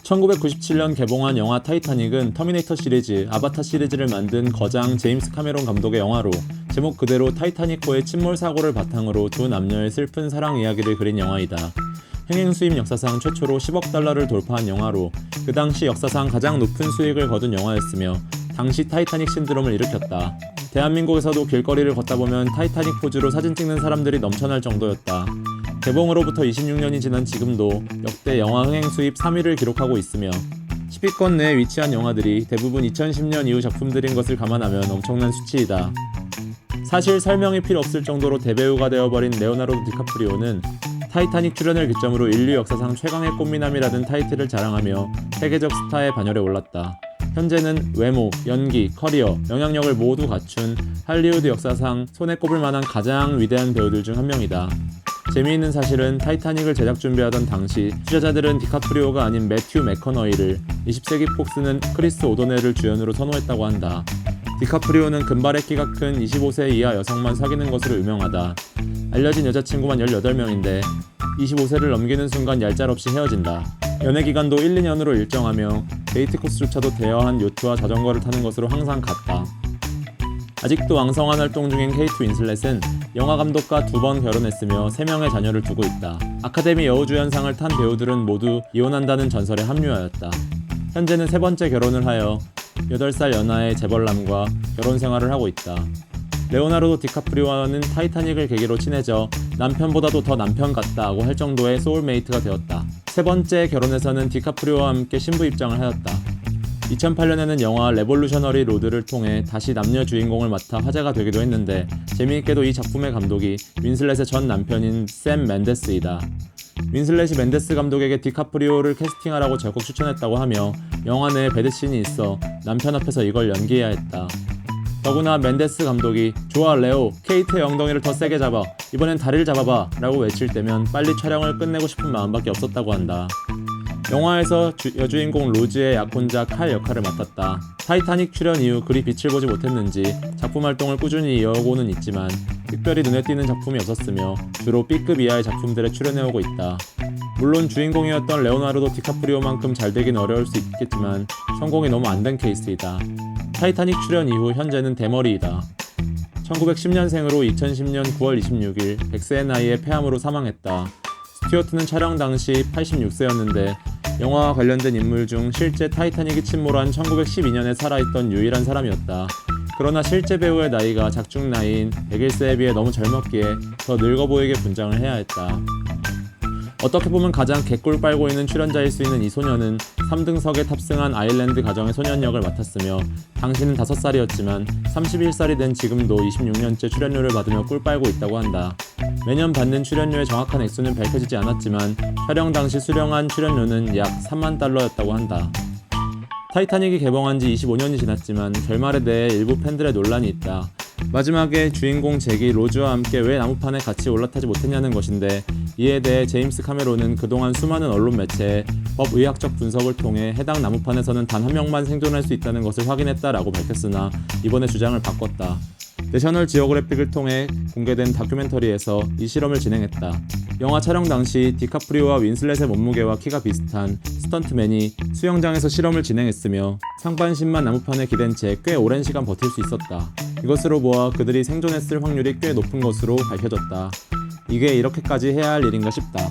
1997년 개봉한 영화 타이타닉은 터미네이터 시리즈, 아바타 시리즈를 만든 거장 제임스 카메론 감독의 영화로 제목 그대로 타이타닉호의 침몰 사고를 바탕으로 두 남녀의 슬픈 사랑 이야기를 그린 영화이다. 흥행 수입 역사상 최초로 10억 달러를 돌파한 영화로 그 당시 역사상 가장 높은 수익을 거둔 영화였으며 당시 타이타닉 신드롬을 일으켰다. 대한민국에서도 길거리를 걷다 보면 타이타닉 포즈로 사진 찍는 사람들이 넘쳐날 정도였다. 개봉으로부터 26년이 지난 지금도 역대 영화 흥행 수입 3위를 기록하고 있으며 10위권 내에 위치한 영화들이 대부분 2010년 이후 작품들인 것을 감안하면 엄청난 수치이다. 사실 설명이 필요 없을 정도로 대배우가 되어버린 레오나르도 디카프리오는 타이타닉 출연을 기점으로 인류 역사상 최강의 꽃미남이라는 타이틀을 자랑하며 세계적 스타의 반열에 올랐다. 현재는 외모, 연기, 커리어, 영향력을 모두 갖춘 할리우드 역사상 손에 꼽을 만한 가장 위대한 배우들 중 한 명이다. 재미있는 사실은 타이타닉을 제작 준비하던 당시 투자자들은 디카프리오가 아닌 매튜 맥커너이를, 20세기 폭스는 크리스 오도넬을 주연으로 선호했다고 한다. 디카프리오는 금발의 키가 큰 25세 이하 여성만 사귀는 것으로 유명하다. 알려진 여자친구만 18명인데 25세를 넘기는 순간 얄짤없이 헤어진다. 연애 기간도 1, 2년으로 일정하며 데이트 코스조차도 대여한 요트와 자전거를 타는 것으로 항상 같다. 아직도 왕성한 활동 중인 케이트 윈슬렛은 영화 감독과 2번 결혼했으며 3명의 자녀를 두고 있다. 아카데미 여우주연상을 탄 배우들은 모두 이혼한다는 전설에 합류하였다. 현재는 3번째 결혼을 하여 8살 연하의 재벌남과 결혼 생활을 하고 있다. 레오나르도 디카프리오와는 타이타닉을 계기로 친해져 남편보다도 더 남편 같다고 할 정도의 소울메이트가 되었다. 3번째 결혼에서는 디카프리오와 함께 신부 입장을 하였다. 2008년에는 영화 레볼루셔너리 로드를 통해 다시 남녀 주인공을 맡아 화제가 되기도 했는데 재미있게도 이 작품의 감독이 윈슬렛의 전 남편인 샘 맨데스이다. 윈슬렛이 맨데스 감독에게 디카프리오를 캐스팅하라고 적극 추천했다고 하며 영화 내에 배드씬이 있어 남편 앞에서 이걸 연기해야 했다. 더구나 맨데스 감독이 "좋아 레오, 케이트의 엉덩이를 더 세게 잡아, 이번엔 다리를 잡아봐" 라고 외칠 때면 빨리 촬영을 끝내고 싶은 마음밖에 없었다고 한다. 영화에서 여주인공 로즈의 약혼자 칼 역할을 맡았다. 타이타닉 출연 이후 그리 빛을 보지 못했는지 작품 활동을 꾸준히 이어오고는 있지만 특별히 눈에 띄는 작품이 없었으며 주로 B급 이하의 작품들에 출연해오고 있다. 물론 주인공이었던 레오나르도 디카프리오만큼 잘 되긴 어려울 수 있겠지만 성공이 너무 안 된 케이스이다. 타이타닉 출연 이후 현재는 대머리이다. 1910년생으로 2010년 9월 26일 100세의 나이에 폐암으로 사망했다. 스튜어트는 촬영 당시 86세였는데 영화와 관련된 인물 중 실제 타이타닉이 침몰한 1912년에 살아있던 유일한 사람이었다. 그러나 실제 배우의 나이가 작중 나이인 101세에 비해 너무 젊었기에 더 늙어 보이게 분장을 해야 했다. 어떻게 보면 가장 개꿀 빨고 있는 출연자일 수 있는 이 소녀는 3등석에 탑승한 아일랜드 가정의 소년 역을 맡았으며 당시는 5살이었지만 31살이 된 지금도 26년째 출연료를 받으며 꿀 빨고 있다고 한다. 매년 받는 출연료의 정확한 액수는 밝혀지지 않았지만 촬영 당시 수령한 출연료는 약 3만 달러였다고 한다. 타이타닉이 개봉한 지 25년이 지났지만 결말에 대해 일부 팬들의 논란이 있다. 마지막에 주인공 잭이 로즈와 함께 왜 나무판에 같이 올라타지 못했냐는 것인데 이에 대해 제임스 카메론은 그동안 수많은 언론 매체에 법의학적 분석을 통해 해당 나무판에서는 단 한 명만 생존할 수 있다는 것을 확인했다라고 밝혔으나 이번에 주장을 바꿨다. 내셔널 지오그래픽을 통해 공개된 다큐멘터리에서 이 실험을 진행했다. 영화 촬영 당시 디카프리오와 윈슬렛의 몸무게와 키가 비슷한 스턴트맨이 수영장에서 실험을 진행했으며 상반신만 나무판에 기댄 채 꽤 오랜 시간 버틸 수 있었다. 이것으로 보아 그들이 생존했을 확률이 꽤 높은 것으로 밝혀졌다. 이게 이렇게까지 해야 할 일인가 싶다.